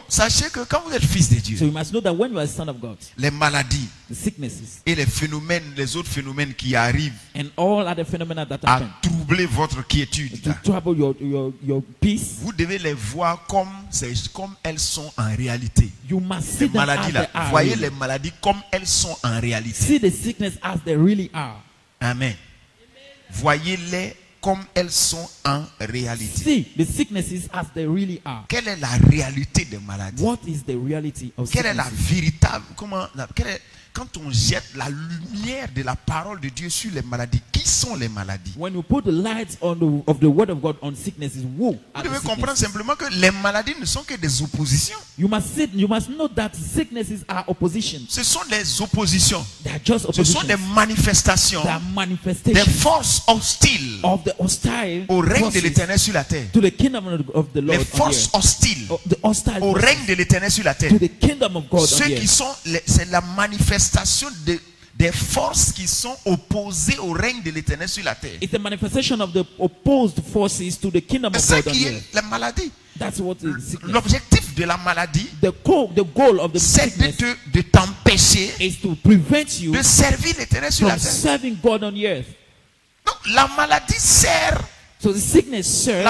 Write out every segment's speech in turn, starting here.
sachez que quand vous êtes fils de Dieu, So you must know that when you are a son of God, les maladies the sicknesses et les phénomènes, les autres phénomènes qui arrivent and all other phenomena that à happen troubler votre quiétude, to trouble your peace, vous devez les voir comme elles sont en réalité. you must see Les them as maladies they là, are. voyez really. les maladies comme elles sont en réalité. See the sickness as they really are. Amen. Voyez-les comme elles sont en réalité. See the sicknesses as they really are. Quelle est la réalité des maladies? What is the reality of Quelle est la sicknesses? véritable, quand on jette la lumière de la parole de Dieu sur les maladies, qui sont les maladies? When you put the light of the word of God on sicknesses, who Vous are the devez comprendre sicknesses? simplement que les maladies ne sont que des oppositions. You must know that sicknesses are oppositions. Ce sont des oppositions. They are just Ce sont oppositions. des manifestations, They are des manifestations forces hostiles of the hostile au règne de forces l'Éternel sur la terre. to the kingdom of the Lord Les on the forces earth. hostiles The hostile au forces règne de l'Éternel sur la terre. to the kingdom of God on Ceux the qui earth. sont, c'est la manifestation des forces qui sont opposées au règne de l'Éternel sur la terre. It's a manifestation of the opposed forces to the kingdom C'est of ça God on qui the est earth. la maladie. That's what is sickness. L'objectif de la maladie, The goal of the c'est sickness de t'empêcher is to prevent you de servir l'Éternel sur la from terre. serving God on the earth. Donc la maladie sert So the sickness serves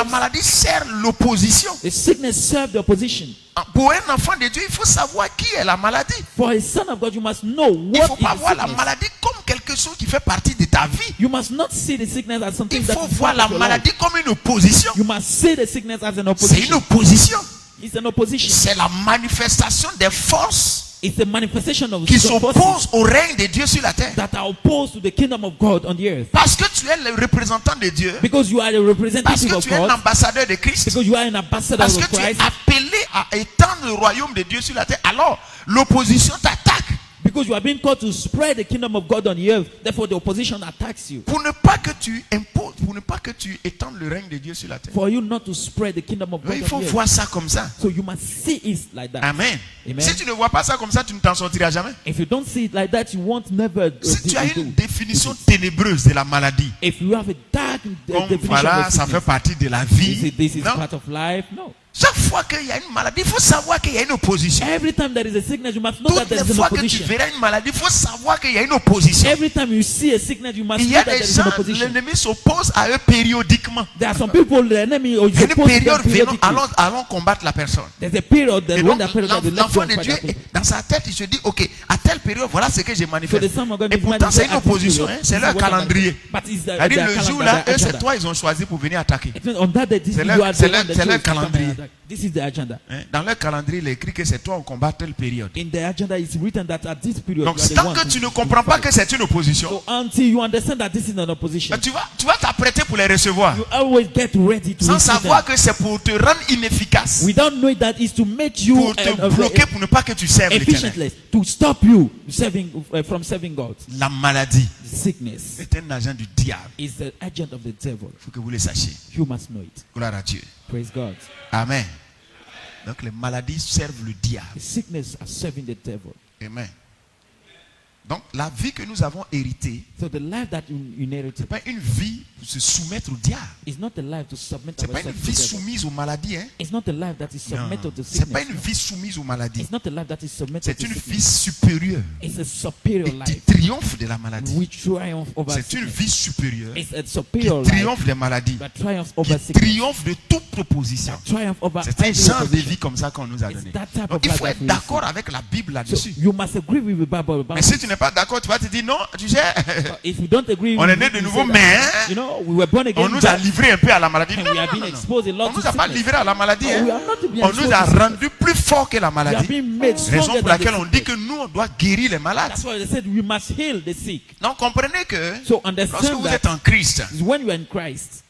l'opposition. the sickness serves the opposition. Pour un enfant de Dieu, il faut savoir qui est la maladie. For a son of God, you must know Il ne what faut is pas the voir la sickness. maladie comme quelque chose qui fait partie de ta vie. You must not see the sickness as something Il that faut is voir part la of your maladie life. comme une opposition. You must see the sickness as an C'est une opposition. opposition. It's an opposition. C'est la manifestation des forces It's a manifestation of qui the forces s'opposent au règne de Dieu sur la terre. that are opposed to the kingdom of God on the earth. Parce que tu es le représentant de Dieu. Because you are the Parce representative que of tu es un God. ambassadeur de Christ. Because you are an ambassador Parce of que tu es Christ. appelé à étendre le royaume de Dieu sur la terre. Alors, l'opposition t'attaque. Because you are being called to spread the kingdom of God on the earth. Therefore, the opposition attacks you. Pour ne pas que tu imposes, pour ne pas que tu étendes le règne de Dieu sur la terre. For you not to spread the kingdom of God Il on faut the earth. voir ça comme ça. So you must see it like that. Amen. Amen. Si tu ne vois pas ça comme ça, tu ne t'en sortiras jamais. If you don't see it like that, you won't never Si tu as une do. définition ténébreuse de la maladie, If you have a dark comme definition voilà, of ça fait sickness, partie de la this vie. is Non. part of life. No. Chaque fois qu'il y a une maladie, il faut savoir qu'il y a une opposition. Every time there is a sickness, you must know that Toutes there les is an fois que tu opposition. verras une maladie, il faut savoir qu'il y a une opposition. Every time you see a sickness, you must Il y know a that des there is an gens, opposition. l'ennemi s'oppose à eux périodiquement. There are some people, the enemy, or Il y a you une oppose them période venant, periodically. allons combattre la personne. There's a period that Et when donc, that period that the left l'enfant one de fight Dieu, that person. dans sa tête, il se dit, ok, à telle période, voilà ce que j'ai So the manifesté. son of God Et is pourtant, c'est une manifesting opposition, at hein, this c'est period. leur calendrier. But it's C'est-à-dire, their le jour calendar, là, their eux, c'est agenda. toi, ils ont choisi pour venir attaquer. It means on that day, this C'est is leur- you are the c'est one leur- that c'est leur chose to come and calendrier. attack. This is the agenda. Hein, dans leur calendrier, il est écrit que c'est toi, on combat telle période. In the agenda, it's written that at this period, Donc, you are the tant one que to- tu ne to comprends pas fight. que c'est une opposition, So until you understand that this is an opposition, tu vas t'apprêter pour les recevoir. you always get ready to Sans receive savoir them. que c'est pour te rendre inefficace. Without knowing that is to make you Pour te bloquer, pour ne pas que tu serves l'Éternel. efficientless, to stop you from serving God. La maladie Sickness est un agent du diable. is the agent of the devil. Il faut que vous le sachiez. You must know it. Gloire à Dieu. Praise God. Amen. Donc les maladies servent le diable. The sickness are serving the devil. Amen. Donc la vie que nous avons héritée, So the life that you ce inherited n'est pas une vie pour se soumettre au diable. is not a life to submit Ce n'est pas une ourselves to vie the devil. soumise aux maladies. Hein? It's not a life that is Non. submitted to Ce n'est pas sickness. une vie soumise aux maladies. It's not a life that is submitted C'est to une vie sickness. supérieure It's a superior et qui life. triomphe de la maladie. We triumph over C'est une sickness. vie supérieure It's a qui superior life triomphe des maladies, that triumphs over qui sickness. triomphe de toute proposition. Triumph over C'est un every genre de opposition. vie comme ça qu'on nous a It's donné. that type Donc, of il life faut that être we d'accord receive. avec la Bible So là-dessus. you must agree with the Bible. Mais si tu n'es pas d'accord, tu vas te dire non, tu sais, If you don't agree, on est with né it, de you nouveau, say mais that, you know, we were born again. on nous a but- livré un peu à la maladie. and Non, we have non, been non, non. exposed a lot On to nous a pas sickness. livré à la maladie. No, Hein. we are not to be On exposed nous a to sickness. rendu plus fort que la We have maladie. been made Raison stronger pour than the laquelle on dit sickness. que nous, on doit guérir les malades. That's why they said we must heal the sick. Donc comprenez que So lorsque understand vous êtes that en Christ, when you are in Christ,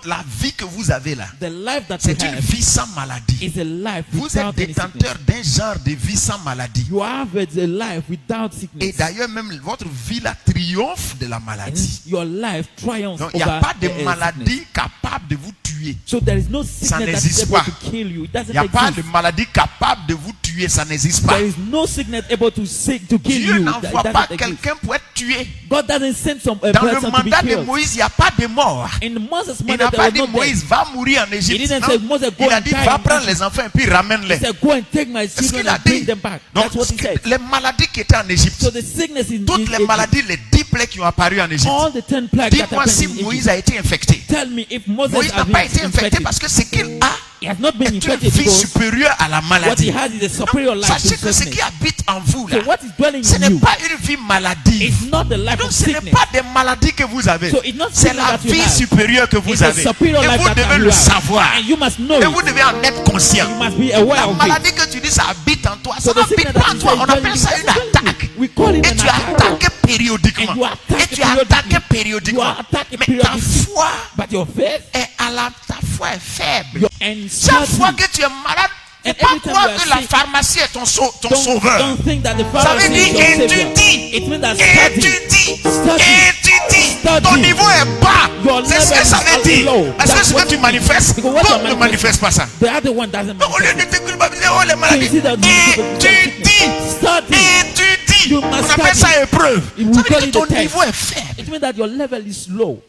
la vie que vous avez là, the life that you c'est une have vie sans maladie. is a life Vous without êtes any sickness. détenteur d'un genre de vie sans maladie. You have a life without Et sickness. d'ailleurs, même votre vie là triomphe de la maladie. And your life triumphs Donc il n'y over a pas de sickness. maladie capable de vous tuer. tuer. So there is no sickness that is n'existe able pas. to kill you. It Il doesn't n'y a pas de exist. maladie capable de vous tuer, ça n'existe pas. There is no sickness able to kill Dieu you. n'envoie That pas doesn't exist. quelqu'un pour être tué. God doesn't send a Dans le person to be mandat de killed. Moïse, il n'y a pas de mort. In Moses' Il mandat, n'a there pas was dit no death. Moïse va mourir en Égypte. He didn't Non. say, Moses, go Il a and dit die va in prendre Egypt. les enfants et puis He ramène-les. said, go and take my C'est ce children qu'il a and bring dit. them back. Donc, That's what he said. les maladies qui étaient en Égypte, So the sickness in toutes les Egypt, maladies, les 10 plaies qui ont apparu en Égypte. all the 10 plagues that Dis-moi happened si in Egypt. Moïse a été infecté. Tell me if Moses Moïse n'a has pas been été infecté infected. parce que ce qu'il a He has not been est une infected vie because supérieure à la what he maladie. has is a superior Donc, life to sachez que ce qui sickness. habite en vous, là, So what is dwelling ce in n'est you pas une vie maladive. is not the life Donc of ce n'est sickness. pas des maladies que vous avez. So it's not C'est sickness la that you vie have. supérieure que vous It's a avez. Et superior life vous that devez you le have. savoir. And you must know Et it. vous devez en être conscient. You must be aware La of it. maladie que tu dis, ça habite en toi. So Ça the sickness n'habite that pas en you toi. say On is appelle ça dwelling une in you. attaque. We call it Et an tu es attack. attaqué périodiquement. And you are attacked Et tu es attaqué You périodiquement. are attacked Mais ta periodically. foi But your faith ta foi est faible. and Chaque fois study. que tu es malade, ne And pas every time croire you are que la sick, pharmacie est ton sauveur. Don't think that the Ça veut pharmacy is dire your savior. étudie. It means that study. Étudie. Study. Étudie. Study. Ton niveau est bas. Your C'est ce level que ça is veut dire. low. Parce que That's ce what que tu it manifestes, Because what d'autres you're ne manifestent pas ça. The other one doesn't Donc, au lieu de manifest. te culpabiliser, oh les So maladies. you see that Étudie. Study. Étudie. You On must appelle study. ça épreuve. We Ça veut call dire que it ton the test. niveau est faible. It means that your level is low.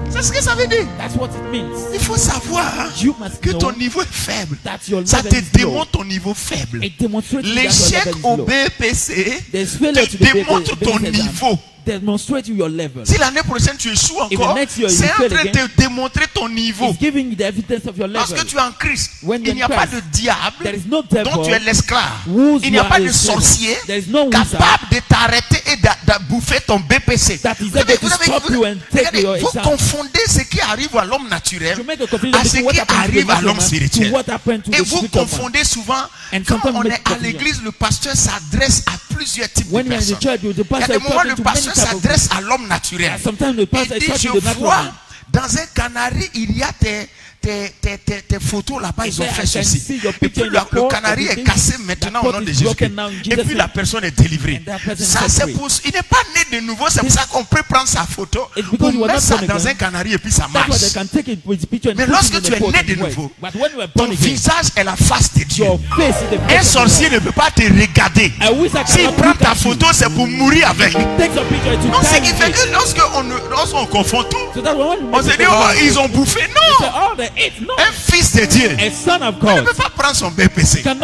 C'est ce que ça veut dire. That's what it means. Il faut savoir You must que know ton niveau est faible. that your Ça level te is low. démontre ton niveau faible. It demonstrates that your L'échec level is au low. BPC There's failure te to the démontre ton business exam. niveau. Demonstrate your level. Si l'année prochaine tu échoues If encore, the next year you c'est en fail train de again, te démontrer ton niveau. It's giving you the evidence of your Parce level. que tu es en Christ. When Il you're n'y a in pas Christ, de diable there is no devil dont tu es l'esclave. whose Il n'y a you pas are de a slave. sorcier There is no wizard capable de t'arrêter et de bouffer ton BPC. that is able to stop you and take regardez, your vous exam. confondez ce qui arrive à l'homme naturel You make a confusion à ce between what qui happened to the arrive à natural l'homme man spirituel. to what happened to Et the vous spiritual man. confondez souvent, And quand sometimes on make est à confusion. l'église, le pasteur s'adresse à plusieurs types When de you're in the personnes. church, the Il y a pastor des is moments, talking le to many pasteur types of s'adresse à l'homme naturel. And sometimes the pastor Il is dit, talking je to the vois, natural man. dans un canari, il y a tes photos là-bas, ils ont said, fait I can ceci. see your Et picture puis in le the court, canari est everything. cassé maintenant That au pot nom de is Jésus-Christ. broken now in Et Jesus' puis la name. personne est délivrée. And that person is Ça, set c'est free. pour... Il n'est pas né de nouveau, c'est pour ça qu'on peut prendre sa photo, It's because you on were met not ça born dans again. un canari et puis ça That's why marche. they can take it with the picture and Mais put lorsque it in tu the es pot né and de work. nouveau, But when you are ton born again, visage est la face de Dieu. your face is the Un face of sorcier God. ne peut pas te regarder. A wizard S'il cannot prend look ta at you. photo, c'est pour mourir avec. Take your picture to Donc ce die qui with fait it. que lorsqu'on confond tout, So that when you on se make dit, it, oh, ils ont bouffé. they say, Non! oh, they ate. No. Un fils de Dieu A son of ne God peut pas prendre son BPC. cannot